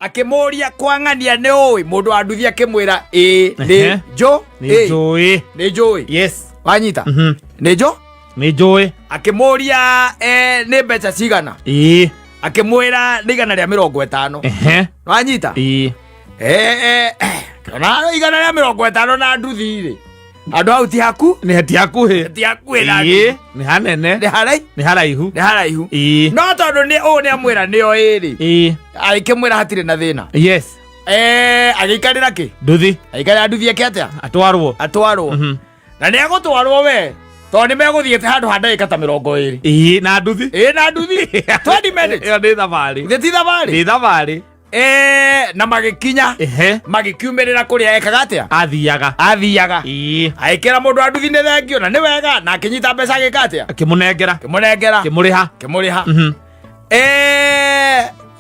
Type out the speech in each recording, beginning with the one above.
Akimuria kwangania ne oi mundu wa Nduthi akimwira ni jo ni joy yes wanyita ni jo ni joy akimuria ni mbeca cigana akimwira ni igana ria 50 wanyita kana igana ria 50 na Nduthi ri andu au ti haku ni hati hakuhi na ni hanene ni haraihu no tondu ni o ni amwira ni o iri aikimwira hatire na thina yes agikarira ki Nduthi aikarira Nduthi ake atia atwarwo na ni agutwarwo we to ni meguthiete handu ha ndagika ta 20 na Nduthi 20 minutes yo ni thabari ni thabari na magikinya magikiumirira kuria ekaga atia athiaga aikira mundu wa Nduthi ne thengio na ni wega na akinyita mbeca gikatia akimunengera kimuriha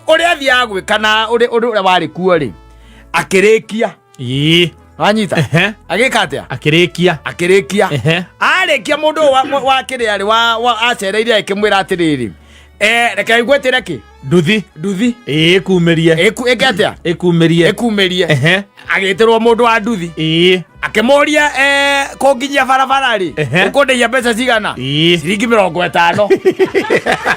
uri athia gwikana uri wari kuo ri akirikia wanyita agikatia akirikia arikia mundu wa kiria ri wa acereire ikimwira atiriri reke igwetire ki Nduthi kumerie ekatia ekumerie agitirwo mundu wa Nduthi akimuria kunginyia barabara ri ukundeia mbeca cigana ciringi 50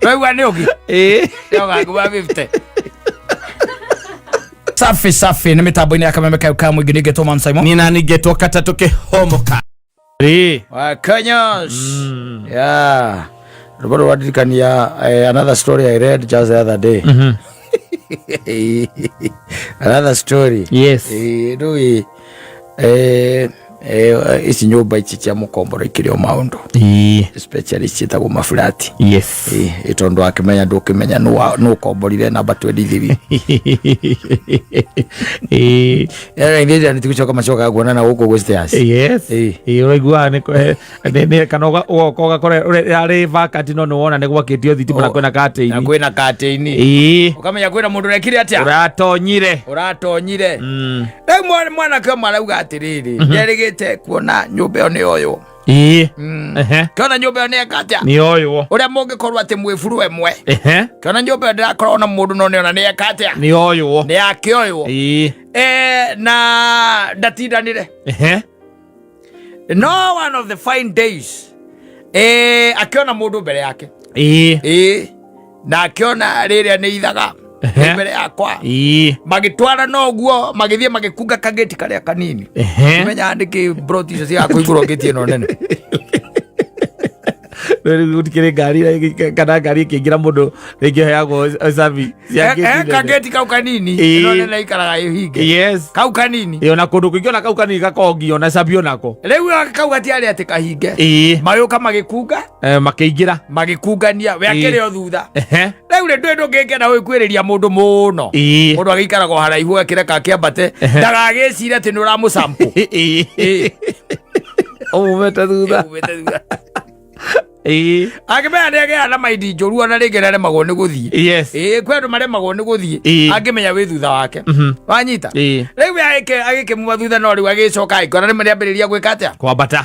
wewe ni ogi yoga kuba 50 safi ni mitambo ya KamemeFM mwingi nigetwa Mansaimo nina nigetwa Katta toke Humuka wa Kenyos Robo wadirikania another story I read just the other day another story yes isi nyumba ichi cia mukombora ikirio maundu especially chitagwo maflati yes itondo akimenya ndukimenya no komborire namba 23 ndio ni tikuchoka machoka kuonana huko Westers yes uraigua ne kana ugoka kore ari vakati no wona ne gwakitio thitima na kwena kateini ukamenya kwena mundu rekire atia uratonyire mwana kama arauga atiriri nderigite kuona nyumba yo ni oyo kana nyumba yo ni akatia ni oyo uria mungikorwa ati mwifuru emwe kana nyumba ndirakorwa na mundu no niona ni akatia ni oyo ni akioyo na ndatindanire no one of the fine days akiona mundu mbere yake na akiona riria ni ithaga mbere yakwa magitwara no guo magithie magikunga kageti karia kanini menya andiki brotis cia kuiguro ngeti no nene utikire gari kana gari kingira mundu ringi heagwo savi cia kageti kau kanini no nene ikaraga ihinge yes kau kanini iyo na kundu kwingio na kau kanini gakongio na sabio nako riu kau gatiari ati kahinge mayuka magikunga makiingira magikungania we akire thutha riu ri ndu ngengena wikwiriria mundu muno mundu agikaraga haraihu akireka kiambate ndagagicira ati nuramusampo umete thutha akimenya ndege na maidi njoru ona ringi naremagwo ni guthie yes kwendu maremagwo ni guthie angimenya wi thutha wake wanyita riu agike mu thutha no riu agicoka ikona ni ambiriria gwika atia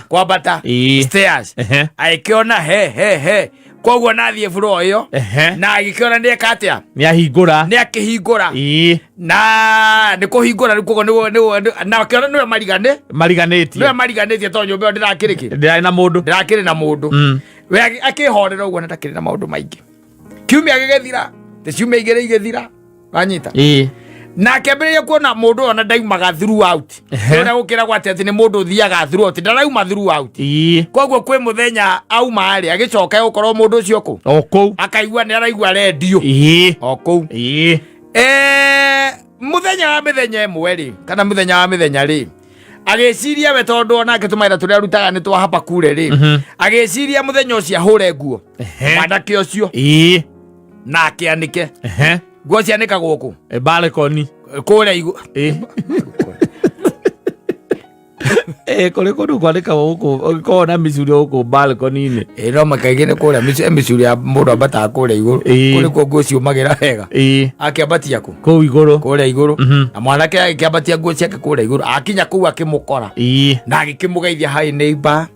kwambata stairs aikiona he koguo nathie furo iyo na agikiona ni akatia ni akihingura na ni kuhingura ni koguo na akiona ni mariganetie to nyumba ndirakiri na mundu we akihorera uguo ndakiri na maundu maingi kiumia gigethira ticiumia igire igethira wanyita na akĩambĩrĩria kuona mundu ona ndaumaga throughout ona gukira gwate ati ni mundu thiaga throughout ndarauma throughout koguo kwi muthenya auma ari agicoka gukorwo mundu ucio ku oku akaigua ni araigua radio oku muthenya wa mithenya imwe ri kana muthenya wa mithenya ri agiciria we tondu ona akitumaira turia rutaga ni twa hapa kure ri agiciria muthenya ucio ahure nguo mwanake ucio na akianike nguo cianika guku balcony kure igu kore kodu kwanika guku ko na misuri guku balcony ni no makaigene kure misuri ya mundu abata kure iguru kure ko nguo ciumagira wega akiambatia ku ko iguru kure iguru na mwanake akiambatia nguo ciake kure iguru akinya ku akimukora na agikimugeithia hai neighbor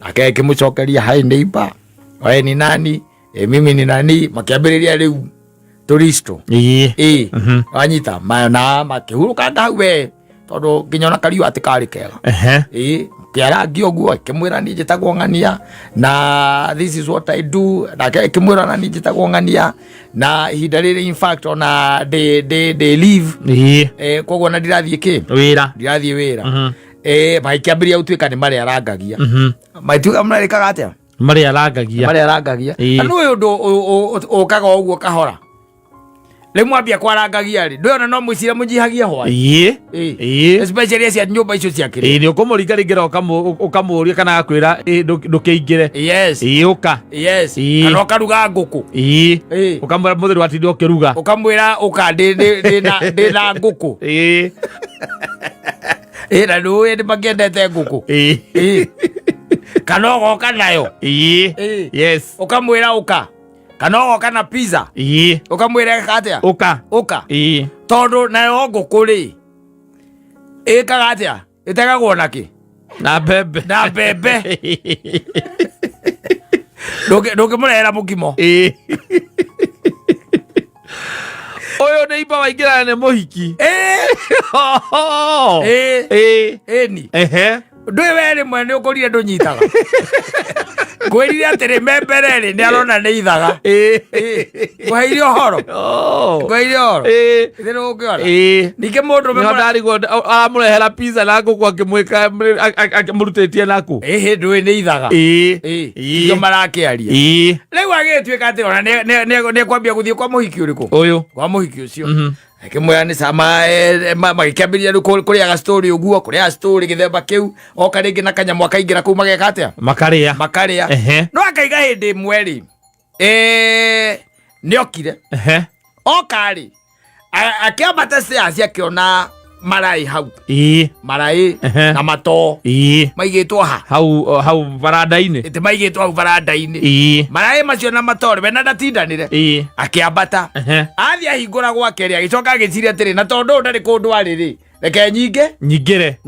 Nake akimucokeria hai neighbor, wewe ni nani? Mimi ni nani? Makiambiriria riu turisto. Wanyita na makihuruka ndau we tondu nginyona kariu atikari kega. Kiarangi oguo kimwira ni njitagwo Ng'ania na this is what I do, na kimwira na ni njitagwo Ng'ania na ihinda riri in fact ona they leave koguo na ndirathie ndirathie wira maikiambiria utuika ni mari arangagia maituka mrarikaga atia mari arangagia anu uyu ndu ukaga oguo kahora lemwa bia kwarangagia ri ndona no mwicira munjihagia hwa especially cia nyumba icio cia kiri ni ukumurika ringira ukamuria kana akwira ndukiingire uka kana ukaruga nguku ukamwira muthiri watindi ukiruga ukamwira uka ndina nguku na nduwe ni makiendete nguku kana ugoka nayo ukamwira uka kana oka na pizza ukamwira katia uka tondu nayo ngukuri ikaga atia itegagwo naki na bebe ndukimurehera mukimo uyu ni iba waingirana ni muhiki ni ndui we rimwe ni ukurire ndunyitaga ngwirire atiri membereri ni arona ni ithaga ngwairie uhoro ithe nugukiona ningi mundu ndarigwo aramurehera pizza na nguku akimwika akimurutitie naku ndui ni ithaga iyo marakiaria riu agituika ati ona ni kwambia guthie kwa muhiki uriku uyu kwa muhiki ucio akimwira ni sama magikiambiria kuriaga story uguo kuria story githemba kiu oka ringi na kanyamu akaingira kuu mageka atia makaria no akaiga hindi mweri ni okire okari akiambata stairs akiona marai hau marai na mato maigitwo hau baranda-ini ite maigitwo hau baranda-ini marai macio na matore we na ndatindanire akiambata athia hingura gwake ri agicoka agiciria atiri na tondu ndari kundu ari ri reke nyingire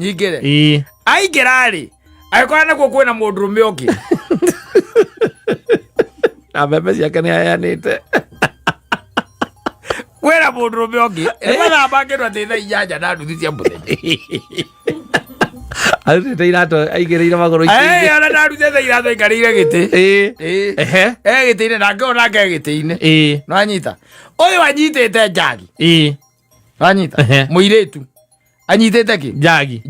aingira ri agikora nakuo kwina mundurume ungi na bebe ciake ni ayanite kwera mundurume ungi mathaa make rwa tha inyanya na nduthi cia muthenya arutite irato aigireire maguru ici ona ndarute tha irato ikarire giti giti-ini na ngona ke giti-ini no anyita uyu anyitite njagi anyita muiretu anyitite ki njagi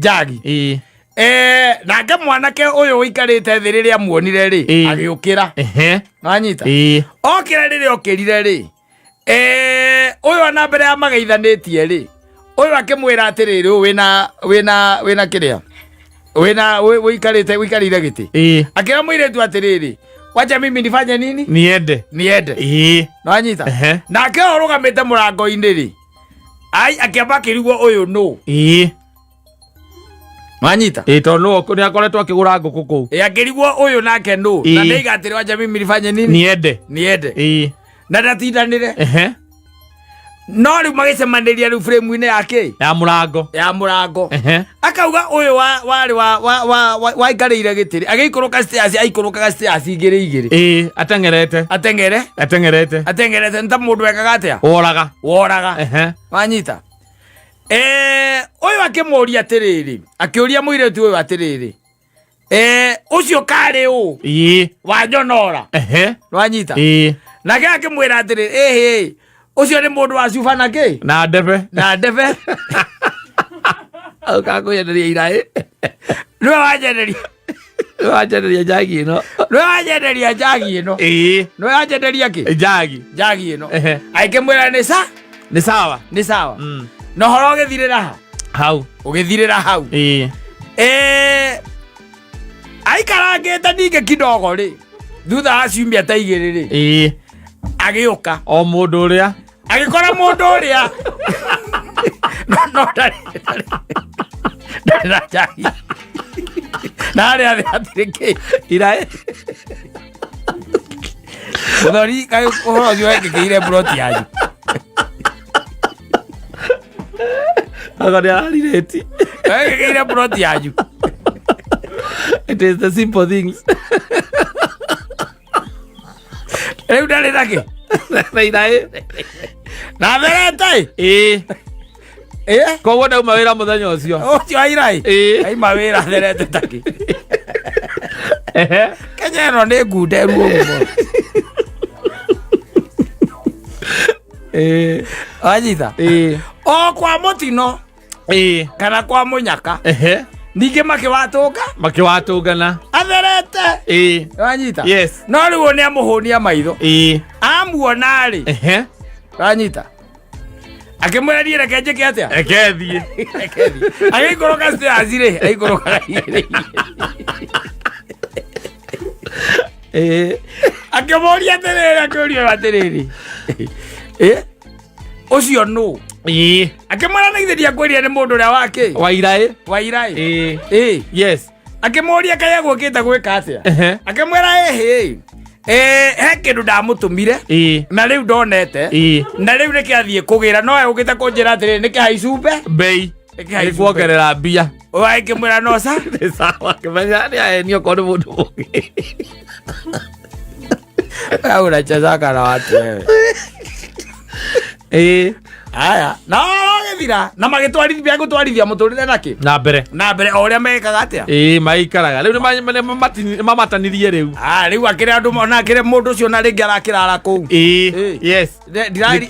nake mwanake uyu wikarite thi riria muonire ri agiukira no anyita okira riria okirire ri uyu ona mbere ya mageithanitie ri uyu akimwira atiriri wina kiria wikarire giti akira muiretu atiriri wacha mimi nifanye nini niende no anyita nake urugamite murango-ini ri akiamba kirigwo uyu no Manyita tondu ni akoretwo akigura nguku kuu akirigwo uyu nake no na neigatire wacha mimi nifanye nini niende na ndatindanire no riu magicemaniria riu frame-ini yake ya murango akauga uyu wari waikarire gitiri agikuruka stairs aikurukaga stairs igiri atengerete nta mundu ekaga atia woraga wanyita uyu akimuria atiriri akiuria muiretu uyu atiriri ucio kari u wanyonora wanyita nake akimwira atiriri ucio ni mundu wa cuba na ndebe ukakuyenderia irai niwe wanjenderia njagi ino niwe wanjenderia ki njagi ino aikimwira ni sawa no horo ugithirira hau aikarangite ninge kidogo ri thutha wa ciumia ta igiri ri agiuka o mundu uria agikora mundu uria no ndari na njagi nari athiriki irae uthori kai uhoro ucio wekĩkĩire broti yanyu agari arireti wekĩkĩire broti yanyu It is the simple things. Rĩu ndarĩ nake na therete koguo ndauma wĩra mũthenya ũcio airai aima wĩra therete taki Kenya ĩno nĩ ngunderu ũguo wanyita o kwa mũtino kana kwa mũnyaka ningĩ makĩwatũngana atherete wanyita no rĩu nĩ amũhũnia maitho amuona-rĩ wanyita akĩmwĩra niĩ reke njĩke atĩa ekethiĩ agĩikũrũka stairs-rĩ aikũrũkaga akĩmũria atĩrĩrĩ ũcio nũ akĩmwĩra na ithe ndiakwĩrire nĩ mũndũ ũrĩa wake Wairai akĩmũria kaĩ agũkĩte gwĩka atĩa akĩmwĩra he kĩndũ ndamũtũmire na rĩu ndonete na rĩu nĩkĩ athiĩ kũgĩra no egũkĩte kũnjĩra atĩrĩrĩ nĩkĩ haicumbe mbei nĩkuongerera mbia akĩmwĩra no sa akĩmenya nĩ ahenio korwo nĩ mũndũ mũngĩ unacheza na watu wewe aya na wagethira na magĩtwarithia gũtwarithia mũtũrĩre nake na mbere o ũrĩa mekaga atĩa maikaraga rĩu nĩ mamatanirie rĩu rĩu akĩrĩ andũ ona akĩrĩ mũndũ ũcio na rĩngĩ arakĩrara kũu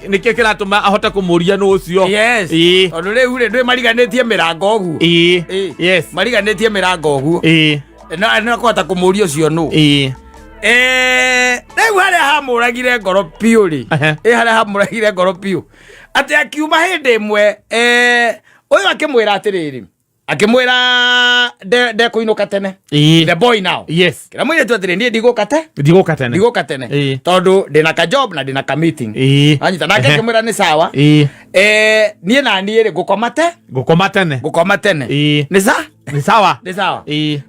nĩkĩo kĩratũma ahote kũmũria nũ ũcio tondũ rĩu ndũĩ mariganĩtie mĩrango ũguo mariganĩtie mĩrango ũguo na kũhota kũmũria ũcio nũ rĩu harĩa hamũragire ngoro piũ-rĩ harĩa hamũragire ngoro piũ atĩ akiuma hĩndĩ ĩmwe ũyũ akĩmwĩra atĩrĩrĩ akĩmwĩra ndekũinũka tene the boy now kĩra mũirĩtu atĩrĩ niĩ ndigũka tene tondũ ndĩna ka job na ndĩna ka meeting anyita nake akĩmwĩra nĩ sawa niĩ na niĩ-rĩ ngũkoma tene nĩ sawa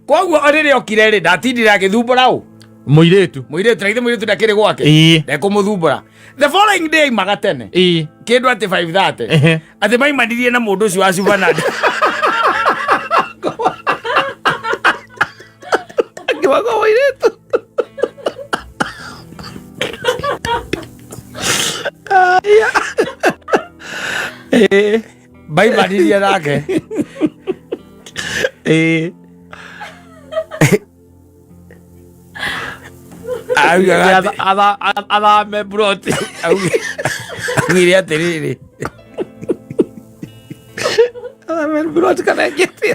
koguo rĩrĩa okire-rĩ ndatindire agĩthumbũra ũ mũirĩtu na ithe mũirĩtu ndakĩrĩ gwake ndekũmũthumbũra the following day maga tene kĩndũ atĩ 5:30 atĩ maimanirie na mũndũ ũcio wa Sumbua akiwaga mũirĩtu maimanirie nake athame buroti augire atĩrĩrĩ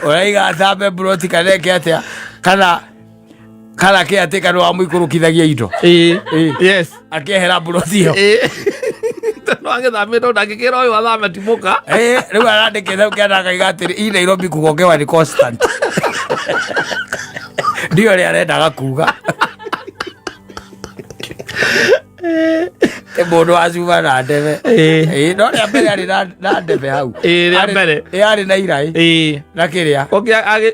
ũraiga athame buroti kaneke atĩa kana kĩ atĩ kana wamũikũrũkithagia indo akĩehera buroti ĩyo no agĩthamĩte ndangĩkĩra ũyũ athame timũka rĩu arandĩkĩte ũkĩanda akaiga atĩrĩ i Nairobi kugongewa nĩ constant ndio ũrĩa arendaga kuga mũndũ wa Sumbua na ndebe no rĩa mbere arĩ na ndebe hau arĩ na iraĩ na kĩrĩa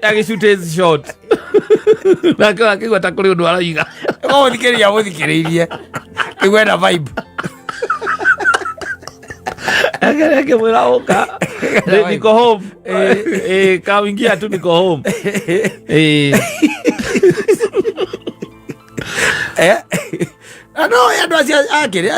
agĩcute shot nake akĩigua ta kũrĩ ũndũ araiga gũthikĩrĩria mũthikĩrĩirie kĩgwe na vibe akĩmwĩra ũka niko home kawingia tu niko home no andũ acio akĩrĩ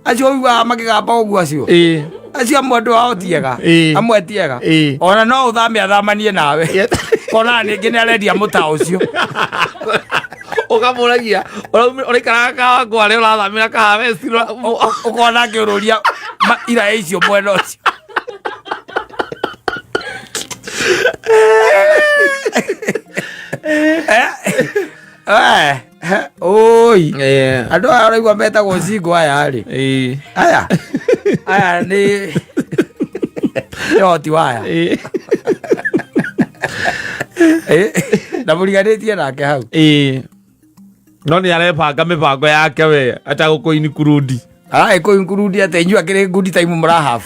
acio uga makĩgamba ũguo acio amwe andũ ao tiega amwe tiega ona no ũthame athamanie nawe kona ningĩ nĩ arendia mũta ũcio ũkamũragia ũraikaraga kawa kwarĩ ũrathamĩra kahaweci ũkona akĩũrũria iraĩ icio mwena ũcio oi andũ aya ũraigua metagwo cingo aya-rĩ aya nĩ hoti waya na mũriganĩtie nake hau no nĩ arebanga mĩbango yake we atagũkũini kurundi kũini kurundi atĩ inyuĩ akĩrĩ ngundi taimu mũrahabu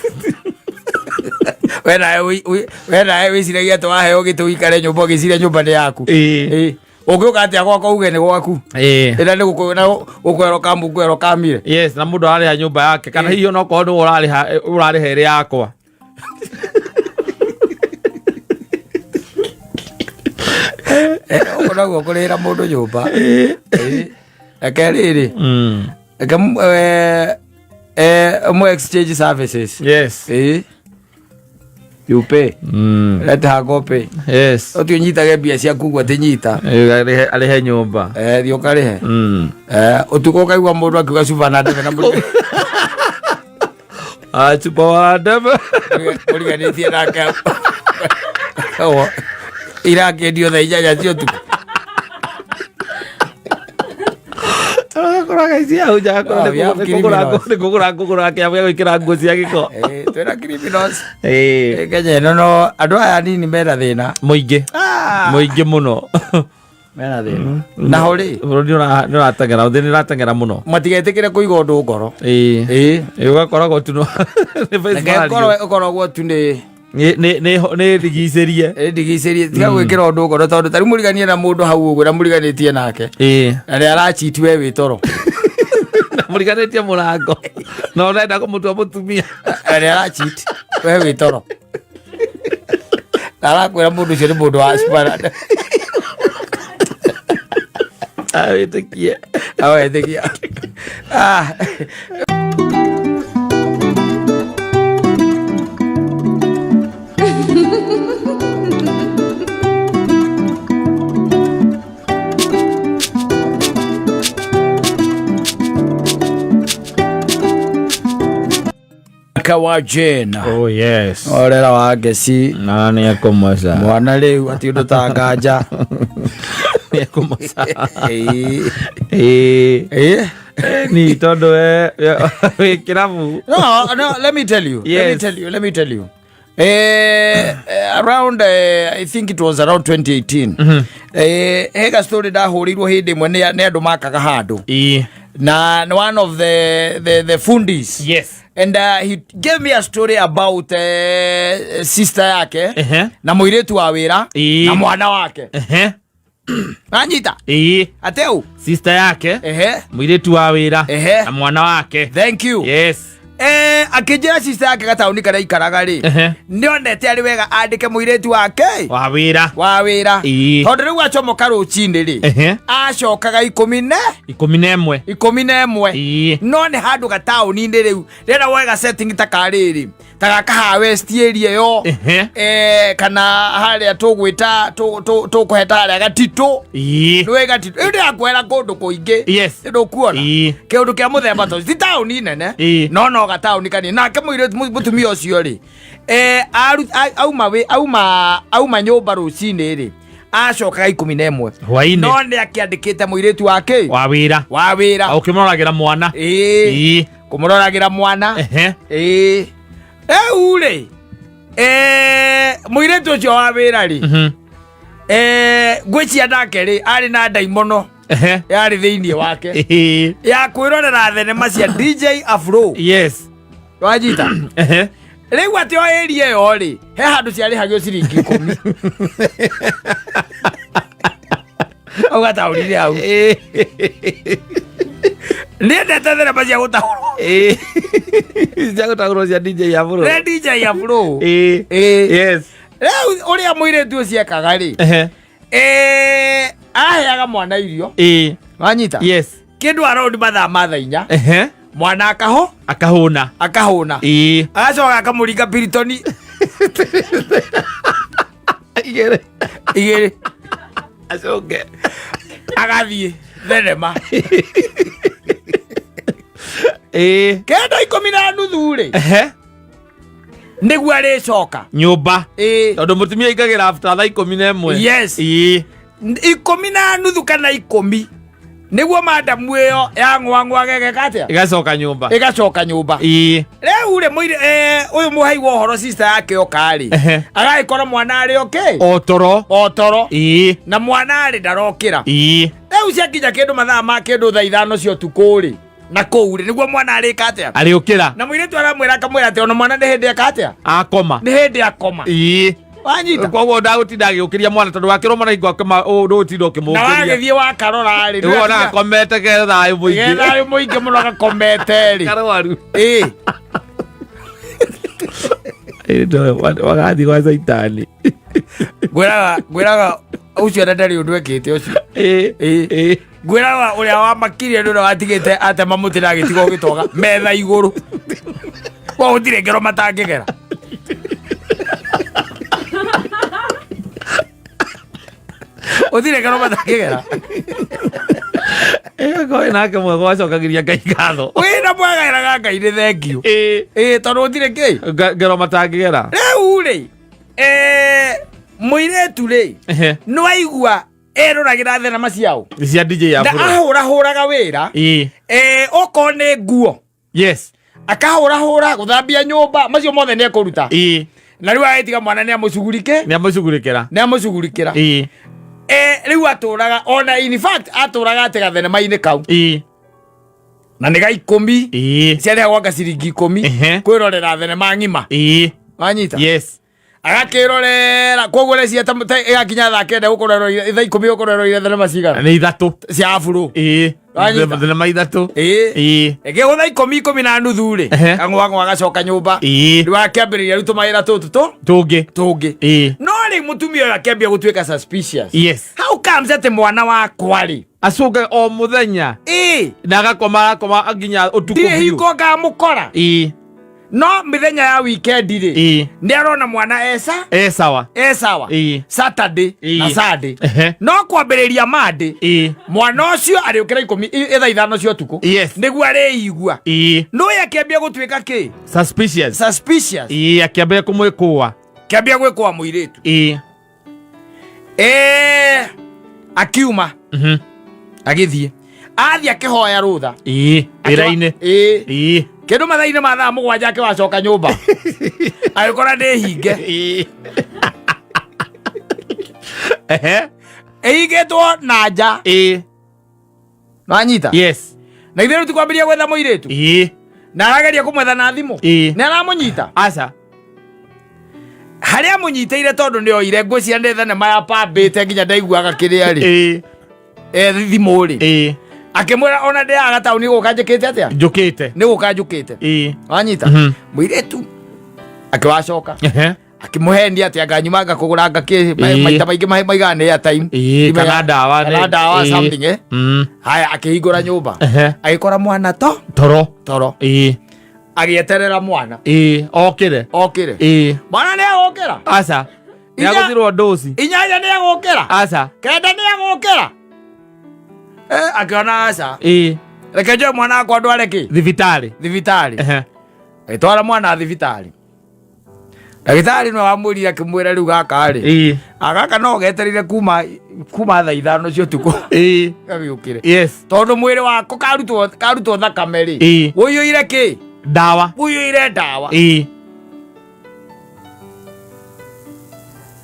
we nawe wĩciragia atĩ waheo gĩtĩ ũikare nyũmba ũgĩciria nyũmba nĩ yaku ũngĩũka atĩa gwakwa uge nĩ gwaku ĩna nĩ gũkwĩrwo kambu kwĩrwo kamire na mũndũ ararĩha nyũmba yake kana hihi onokorwo nĩ ũrarĩha ĩrĩ yakwa Ona go kurira mundu nyumba. Akeriri. Mo exchange services. Yes. You pay. Let her go pay. Yes. Otu nyita ge bia cia kugwa te nyita. Alihe nyumba. Dio karihe. Otuko kaigwa mundu akiuga cuba na ndebe na mundu. Cuba wa ndebe. Muriganitie nake. Irakendio thaa 8 cia utuku. Kuraga cia uja kugura kia gwikira nguo cia giko. Twira criminals. Kenya no andu aya nini mera thina muingi muno mera thina na hori no ratengera uthini ratengera muno matigetikire kuiga undu ngoro ugakoragwo tu ukoragwo tu ni ndigicĩrie tiga gwĩkĩra ũndũ ngoro tondũ tarĩ mũriganie na mũndũ hau ũguo na mũriganĩtie nake na nĩ arachiti we wĩ toro na mũriganĩtie mũrango na ũrenda kũmũtua mũtumia nĩ arachiti we wĩ toro na arakwĩra mũndũ ũcio nĩ mũndũ wa spara awĩtĩkie wa Ciana. Oh yes. Orera wa geci na nĩ ekũmoca mwana rĩu ati ũndũ ta nganja nĩ ekũmoca ni tondu we kirabu. No, let me tell you. Yes. Let me tell you. Around I think it was around 2018. Hega story da horirwo hindi imwe ni andu makaga handu. Na one of the fundis. Yes. And he gave me a story about sister yake na muiretu wa wira na mwana wake. Anita. Ateu sister yake muiretu wa wira na mwana wake. Thank you. Yes. Akijira sister yake gatauni kana ikaraga ri nionete ari wega andike muiretu wake wa wira tondu riu acomoka rucini ri acokaga 11 no ni handu gatauni ni riu rera wega setting takariri tagaka west area yo kana haria tugwita tukuheta haria gatito niwe gatito indi akwera kundu kuingi ndukuona kiundu kia muthemba to ti tauni nene no gatauni kani nake muiretu mutumia ucio ri auma nyumba rucini ri acokaga 11 no ni akiandikite muiretu wake wa wira ukimuragira mwana kumuragira mwana ure muiretu ucio wa wira ri ngwicia ndake ri ari na ndaimono yari thiini wake ya kwirorera thenema cia DJ Afro. Yes. Wajita riu ati o area yo ri he handu ciari hagio ciringi 10 ugataurire au nende thenema cia gutahurwo cia gutahurwo cia DJ Afro. DJ Afro. Yes. Riu uria muiretu uciekaga ri aheaga mwana irio wanyita. Yes. Kindu around mathaa mathainya mwana akahuna agacoka akamuringa piritoni igere acoke agathie thenema kenda 10:30 ri niguo aricoka nyumba tondu mutumia ikagira after thaa 11. Yes. 10:30 kana 10 niguo madamu iyo ya ngwangwage katia igacoka nyumba riu ri muire uyu muhaigwa uhoro sister yake okari agaikora mwana ari otoro na mwana ari ndarokira riu ciakinya kindu mathaa ma kindu thaa 5 cia utuku ri na kou ri niguo mwana ari katia ariukira na muiretu aramwira akamwira ati ona mwana ni hindi akatia akoma wanyita kwa ndagutinda agiukiria mwana tondu wakirwo mwana igwa kama ndutinda ukimukiria na wagithie wakarora ri wona akomete ke thayu muingi muno gakomete ri karwaru ndo wagathi kwa Saitani gwiraga ucio ndari undu ekite ucio gwira uria wa makire ndu watigite ate mamuti na gitigo gitoga metha iguru kwa utire ngero matangigera utire ngero matangigera ko nake mwe gwacokagiria Ngai ngatho wina mwagairaga Ngai ni thank you tondu utire ki ngero matangigera riu ri muiretu ri no aigua eruragira thenema ciao cia DJ ya bro ahuraga wira oko ni nguo yes akahura guthambia nyumba macio mothe ne kuruta na riu agetiga mwana ne amucugurikira riu aturaga ona in fact aturaga atega thenema ini kau na nega 10 ciaria gwa ciringi 10 kwirorera thenema ngima wanyita yes agakirorera kogore cia igakinya thakende gukorero itha 10 gukorero thenema cigana ni ithatu cia afuru thenema ithatu ege gutha 10 na nuthu ri kangwa agacoka nyumba riu akiambiriria riu tumaira tungi no ri mutumia uyu akiambia gutuika suspicious yes how comes ati mwana wakwa ri acuke o muthenya na agakoma nginya utuku biu hiko ngamukora no mithenya ya weekend ri ni arona mwana sawa Saturday na Sunday no kwambiriria Monday mwana ucio ari ukira 10 etha ithano cio tuku niguo ari igua no yakiambia gutuika ki suspicious akiambia kumwikua kiambia gwikwa muiretu akiuma agithie athia akihoya rutha wira-ini kindu mathaine mathaa mugwanja akiwacoka nyumba agikora ndi hinge ihingitwo na nja nanyita yes na ithe riu tikwambiria gwetha muiretu na arageria kumwetha na thimu ni aramunyita aca haria munyiteire tondu ni oire ngwiciria ndi thenema ya pambite nginya ndaiguaga kiria ri thimu ri akimwira ona ndi agatauni guka njikite atia ni guka njukite wanyita muiretu akiwacoka akimuhendia atia nganyuma kugura ngaki maita maingi maigane ya time kana dawa something haya akihingura nyumba agikora mwana toro agieterera mwana okire mwana ni agukira aca ni aguthirwo dosi inyanya ni agukira aca kenda ni agukira akiona aca reke njoe mwana akwa ndware ki thibitari itwara mwana thibitari ndagitari no amwirire akimwira riu gaka ri agaka no geterire kuma thaa ithano cio tuku gagiukire yes tondu mwiri wako karutwo thakame ri uyuire ki dawa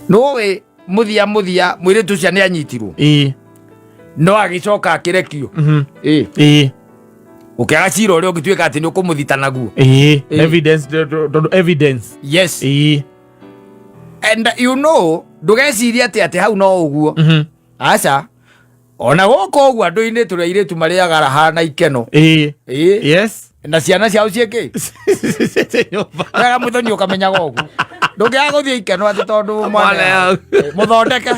nowe muthia mwiritu cia ni anyitirwo no agicoka akirekio ukiaga cira uria ungituika ati ni ukumuthita naguo evidence yes and you know ndugeciria ati hau no uguo aca ona goko uguo andu-ini turiairetu mariagara hana ikeno yes na ciana ciao cieki wega muthoni ukamenyaga uguo ndungiaga guthie ikeno ati tondu mwana muthondeke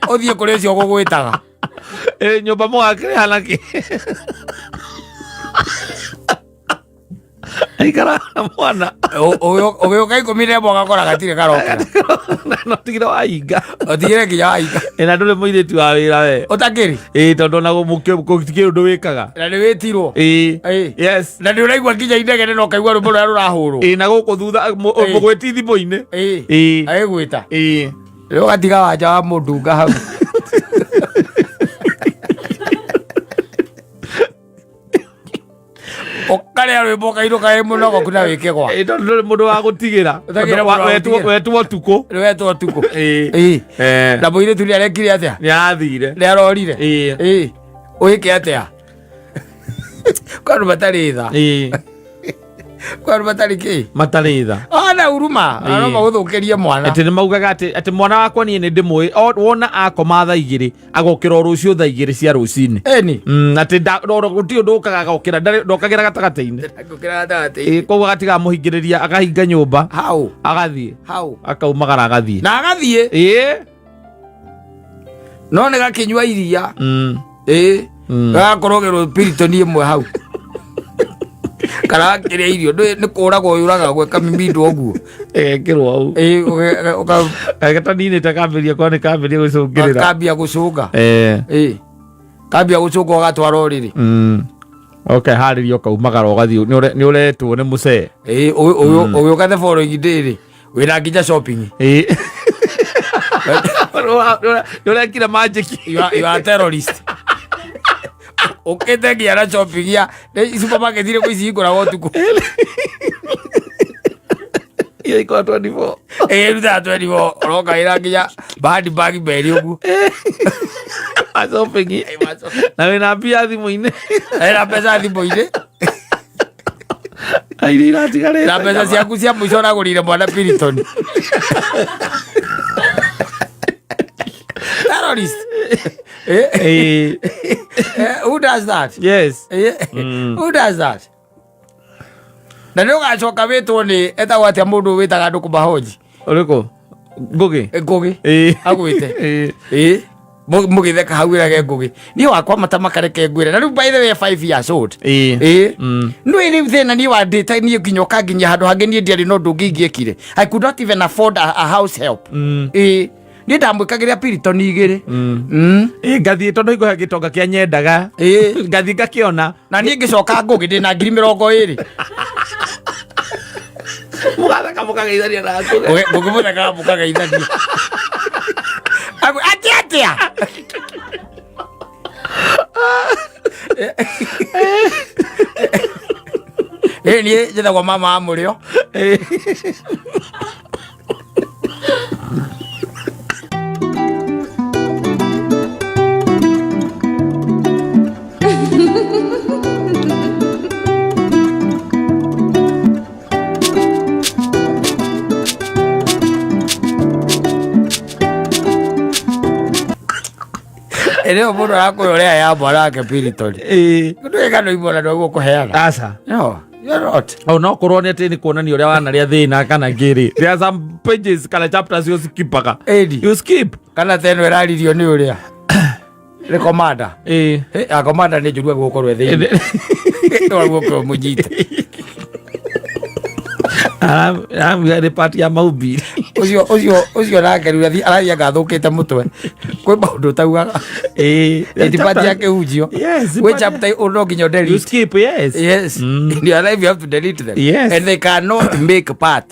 uthie kuri ucio gugwitaga nyumba mwakire hanaki aikara mwana oyo kai komire boga kora gatire karokera no tigire wainga otigire nginya wainga ena ndule muiretu wa wira we utakiri tondu na gumuke undu wikaga na ni witirwo yes na ni uraigwa nginya indege no kaigwa rumbo rurahurwo na guku thutha mugweti thimu-ini agigwita riu gatiga wanja wa mundunga hau okaria rwimbo kairu kae muno gokuna wike gwa tondu mundu wa gutigira wetwo tuku na muire tuli arekire atia ni athire ni arorire uike atia kwanu matari tha kwanu matari ki matari tha ana uruma aroma guthukiria mwana ati ni maugaga ati mwana wakwa ni ndimui wona akoma tha 2 agokira rucio tha 2 cia rucini ati gutio ndukaga agokira ndokagira gatagata-ini koguo gatiga muhingiriria agahinga nyumba hau agathie akaumagara agathie na agathie no nä gakä nyua iria gagakorwo piritoni ĩmwe hau kana kä rä a irio nä kå ragwo yå raga gweka mimindo å guo kä rwo au gatanini te kambä ria kwa nä kambä ria gå cångä rä ra kambia gå cånga kambia gå cånga å gatwara å rä rä harä ria å kaumagara å gathiä nä å retwo nä må cee å gä å ka theboroingi ndä rä wä na nginya shopping nä å rekire you are terrorist ukite ngia na shopping ya supermarket ile kwa ici ngora wotuko ile kwa 24 ruta 24 roka ira ngia bad bag beri ugu shopping na wina pia thimu-ini era pesa thimu-ini aire iratigare na pesa ciaku cia muico na gurire mwana Piriton terrorist who does that? Yes. Who does that? Na nä å gacoka wä two nä etagwo atä a må ndå wä taga ndå kå mahoji å rä kå ngå agwä te må gä theka hau ä rage ngå gä niä wakwa mata makareke ngwä re na rä u by the way 5 years old no rä u thä na niä wandä te niä nginya å kanginyia handå hangä niä ndiarä no ndå ngä ingä ekire I could not even afford a house help niä ndamwä kagä rä a Piriton igä rä ngathiä tondå igå gä tonga kä a nyendaga ngathiä ngakä ona na niä ngä coka ngå gä ndä na 20,000 må gathaka må kageithania na ngå gä må thaka må kageithania atä a niä njethagwo mama wa må rä o Eneo mundu arakwä å rä a yambwa rake Piriton ndå gano imona ndå gå kå heana aca no kå rwo nä atä nä kuonania å rä a wanarä a thä na kana ngä rä there are some pages kana chapters you skipaga you skip kana teno ä raririo nä å rä a nä komanda komanda nä njå rua gå korwo thä guo kå må nyite nä pati ya maubiri å cio nake rä u arathia ngathå kä te må twe kwä maå ndå taugaga pati ya kä hunjio gwä chapter å no nginya and they cannot make part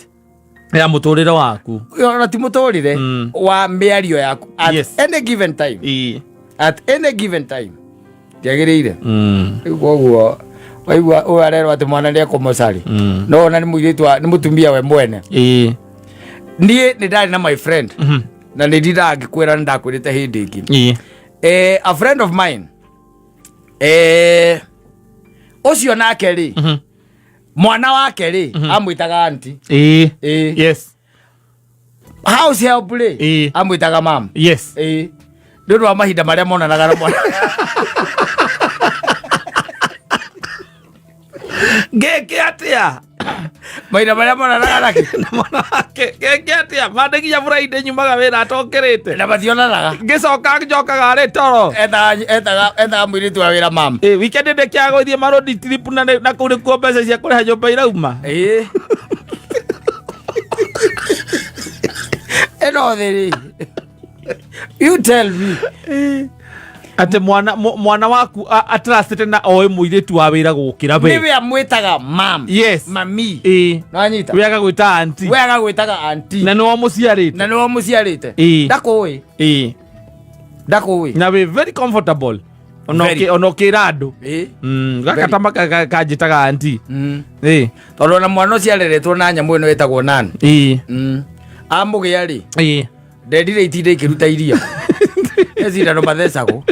ya må tå rä re waku ona ti må tå rä re wa mä ario yaku at any given time ndiagä rä ire rä u koguo waigua å arerwo atä mwana nä ekå må carä no ona nä må irä nä må tumia we mwene niä nä ndarä na my friend na nä ndindaga ngä kwä ra nä ndakwä rä te hä ndä ĩngĩ a friend of mine å cio nake rä mwana wake rä amwä taga anti house help rä amwä taga mam nä å ndå wa mahinda marä a monanaga na mwana ngeke atia mahinda marä a monanaga nake mwana wake ngeke atia mandä nginya burainde nyumaga wä ra atokä te na mationanaga ngä coka njokaga rä toro etaga mwä rä tu wa wä ra mam wikendi ndä kä agå thiä marå trip na kå rä kuo mbeca cia kå rä ha nyåmba irauma eno thä rä you tell me atä mwana waku atrastete na oä må irä tu wa wä ra gå kä ra nä we amwä taga mam mami nanyita we agagwä ta anti we agagwä taga anti na nä wa må ciarä te ndakå na wä very comfortable ona å kä ra andå gakatama kanjä taga anti tondå ona mwana å ciareretwo na nyamå ä no ä tagwo nani amå gä a rä ndendire itinda ikä ruta iria ecindano mathecagwo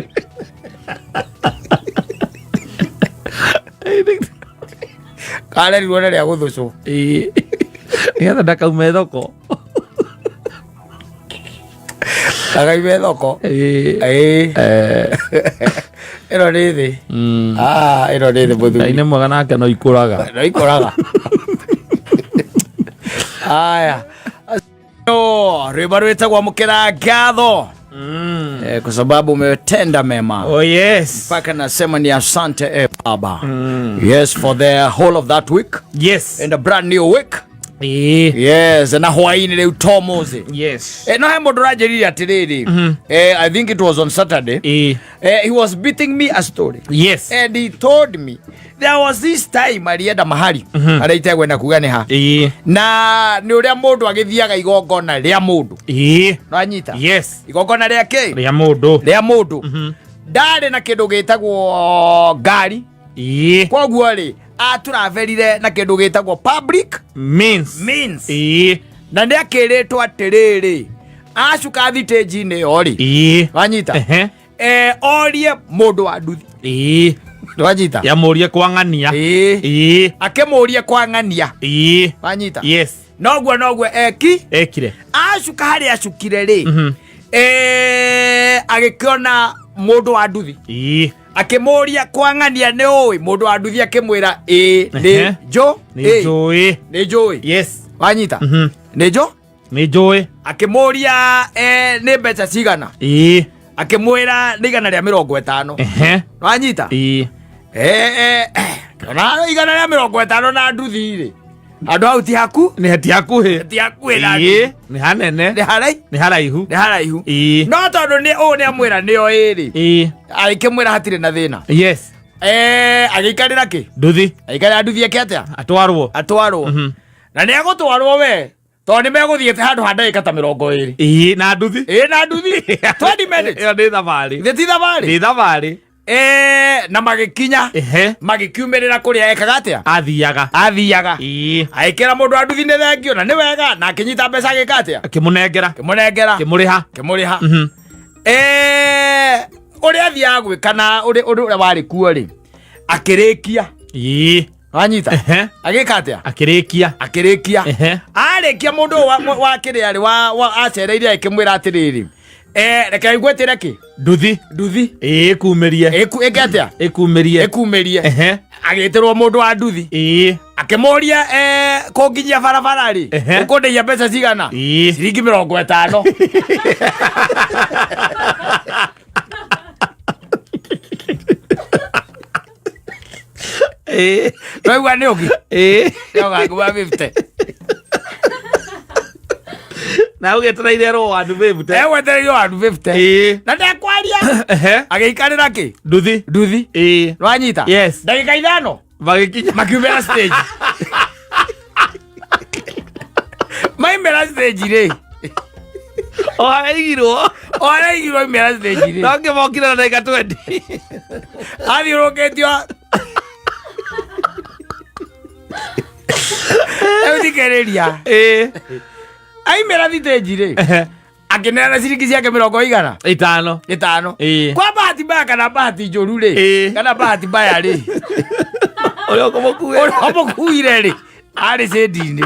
karerirwo na rä a gå thå cwo nä getha ndakaume thoko ndakaime thoko ä no nä thä ä no nä thä må thuri nä mwega nake no ikå raga aya rwä mba rwä tagwo må kä ra ngatho kwa sababu umetenda mema. Oh yes. Mpaka nasema ni asante Baba. Yes, for the whole of that week. Yes. And a brand new week. Yes, na hwaini leo tomoze. Yes. No hemo dorajeri atiriri. I think it was on Saturday. He was beating me a story. Yes. And he told me there was this time alienda mahali araita kwenda kugane ha. Na ni uria mundu agithiaga igongona ria mundu. No anyita. Yes. Igongona ria ke? Ria mundu. Ria mundu. Ndari na kindu gitagwo ngari. Koguo ri aturaverire na kindu gitagwo public means. Na ndi akiritwo atiriri acuka thitĩnji-inĩ yo ri wanyita orie mundu wa nduthi wanyita yamurie kwa ng'ania akimurie kwa ng'ania wanyita. Yes. Noguo ekire acuka hari acukire ri agikiona mundu wa nduthi akimuria kwa ng'ania ni oi mundu wa nduthi akimwira ni njui. Yes. Wanyita ni njui akimuria ni mbeca cigana akimwira ni igana ria 50. Wanyita kana igana ria 50 na nduthi ri andu au ti haku ni hatiakuhi na ni hanene ni haraihu no tondu ni ni amwira ni o iri aikimwira hatire na thina. Yes. Agikarira ki nduthi aikarira nduthi yake atia atwarwo na ni agutwarwo we to ni meguthiete handu ha ndagika ta 20 na nduthi 20 minutes yo ni thavari na magikinya magikiumirira kuria ekaga atia athiaga aikira mundu wa nduthi ni thengio na ni wega na akinyita mbeca agika atia akimunengera kimuriha uria athia gwikana uria wari kuo ri akirikia wanyita agika atia akirikia arikia mundu wa kiria ri wa acereire akimwira atiriri reke igwetire ki nduthi kumerie eketia ekumerie agitirwo mundu wa nduthi akimuria kunginyia barabara ri ukundeia mbeca cigana ciringi 50. Wewe ni ogi yoga kwa 50 na ugetereire ro andu 50 wetereire andu 50 na ndakwaria agiikarira ki nduthi wanyita. Yes. Ndagika 5 bagikinya makiumira stage maimira stage ri oraigirwo imira stage ri nonge mokira na ndagika 20 athiurukitio eutikereria aimira stage ri akinena ciringi ciake 50 kwa bahati mbaya kana bahati njuru ri kana bahati mbaya ri oyo komukuire ri ari cendini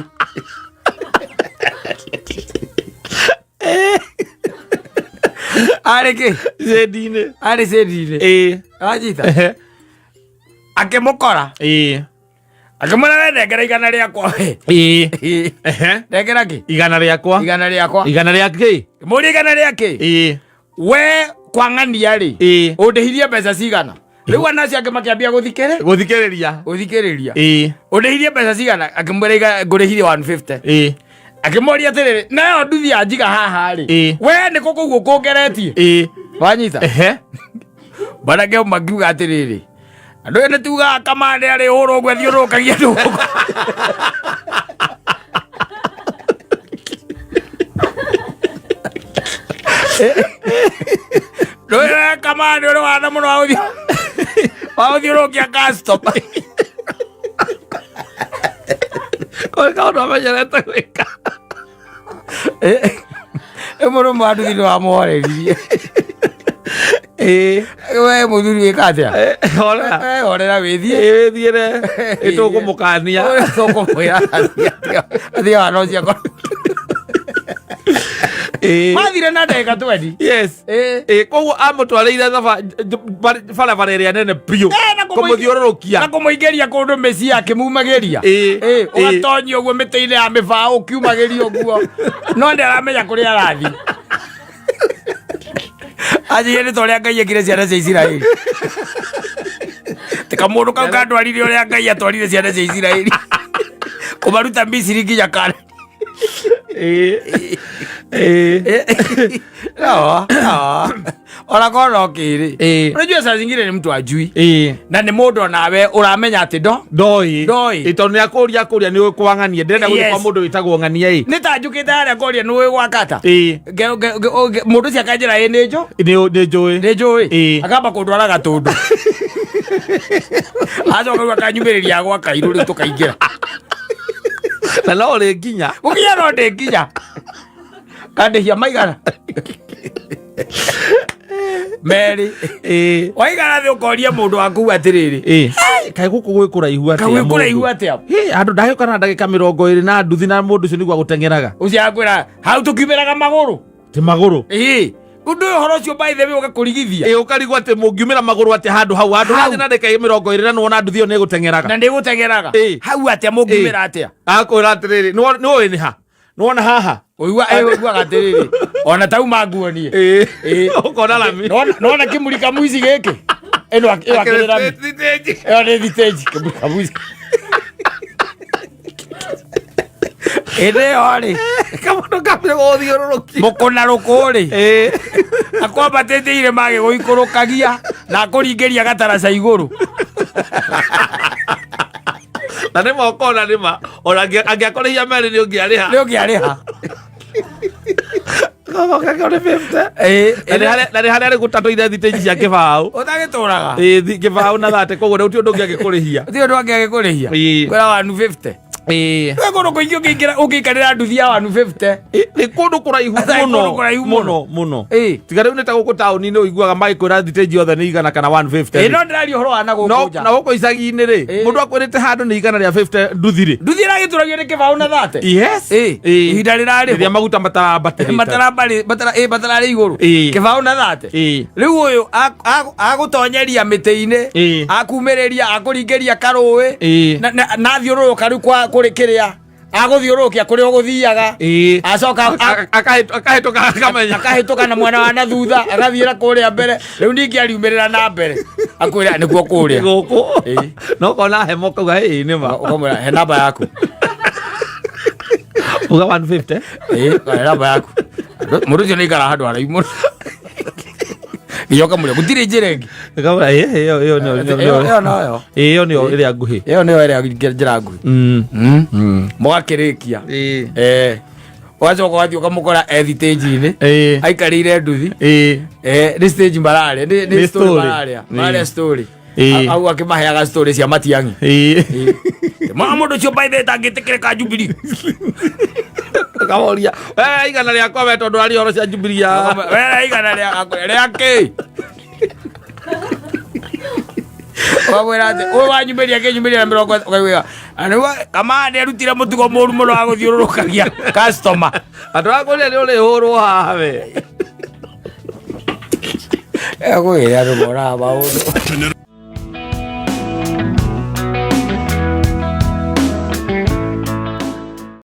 ari ki cendini wanyita akimukora akimwira we nengera igana riakwa nengera ki igana riakwa muri igana riake we kwa ng'ania ri undihirie mbeca cigana riu anaci ake makiambia guthikiriria undihirie mbeca cigana akimwira ngurihirie 150 akimoria atiriri nayo nduthi anjiga haha ri we niko koguo kuongeretie wanyita barage magiuga atiriri andu ene tuga kamande ari horo gwe thiurukagia ndu Doya kamande ro wana muno thiurukia customer ko ka ndo amenyerete gwika muru mwandu thini wa muhorerie we muthuri wika atia horera withiire itukumukania tukumwira athia wano ciakwa mathire na ndagika 20. Yes. Koguo amutwareire barabara ĩrĩa nene biũ kũmũthiũrũrũkia na kũmũingĩria kũndũ mĩciĩ akĩmumageria ũgatonyia ũguo mĩtĩ-inĩ ya mĩbaũ ũkiumagĩria ũguo no ndaramenya kũrĩa arathiĩ aje yene tole Ngai ekire ciana cia Isiraeli tika mundu kau kandwarire uria Ngai atwarire ciana cia Isiraeli kumaruta Misiri nginya Kana no ora kono kiri unajua saa zingine ni mtu ajui na ni mundu nawe uramenya ati ndoi ito ni akuria ni kwangania ndenda guthi kwa mundu witagwo ngania ni tajukite aria akuria ni gwa Katta mundu cia kanjira ni njui akamba kundwara gatundu ajoka akanyumiriria gwa Kairu ri tukaingira na no ri nginya ukinya no ndi nginya kandihia maigana Mary waigana thi ukoria mundu waku atiriri kai guku gwikura atia andu ndagioka na ndagika 20 na nduthi na mundu ucio nigwa gutengeraga ucio akwira hau tukiumiraga maguru ti maguru undu horo ucio by the way ugakurigithia ukarigwa ati mungiumira maguru ati handu hau na ndagika 20 na nuona nduthi ne gutengeraga na ndi gutengeraga hau ati mungiumira atia akwira atiriri no ni ha nuona haha uigua gatiriri ona tauma nguonie ukona lami nona kimulika muizi giki eno akirira ni stage kimulika muizi ene ori kamuno kapire gothiururuki mukona rukuri akwamba teteire mage goikurukagia na kuringeria gataraca iguru na nä mokona nä ma ona angä akorehia merä nä å ngä arä ha na nä harä a rä gå tatå ire thitänji cia kä baå å tagä tå raga kä baå na thate koguo rä u ti å ndå å ngä agä kå rä hia ti å ndå angä agä kå rä hia kwä ra 150 kundu kuingi ugiikarira nduthi ya 150 ni kundu kuraihu muno tiga riu nita guku tauni ni uiguaga magikwira thiteji yothe ni igana kana 150 no ndirario horo ana gukuja na guku icagi-ini ri mundu akwirite handu ni igana ria 50 nduthi ri nduthi iragituragio ni kibao na thate yes ihinda rirari ria maguta matarari iguru kibao na thate riu uyu agutonyeria miti-ini akumiriria akuringeria karuwi na thiururuka riu kwa kuri kiria aguthiurukia kuri uguthiaga acoka akahituka na mwana wa na thutha agathiira kuria mbere riu ningi ariumirira na mbere akwira niguo kuria guku no kona hemo kuga ni ma ukamwira he namba yaku uga 150 he namba yaku mundu cio ni ikara handu haraimu Yoka mule gutire jirengi kama iyo no ile aguhi iyo no ile agira nguhi mwakirikia wacho kwa watu kamukora stage-ini aikarire nduthi ni stage mbarare ni story mbarare story au akimaheaga story cia matiangi mundu cio by the tangitikireka Jubilee kamoria igana ria kwa tondu ari horo cia Jubilee igana ria ki wawira ati o wanyumeria ke nyumeria 20 ukaiwa anwa kama ndi arutira mutugo muru muno wa guthiururukagia customer andu akoria ni uri huru hawe ego ya ro mora ba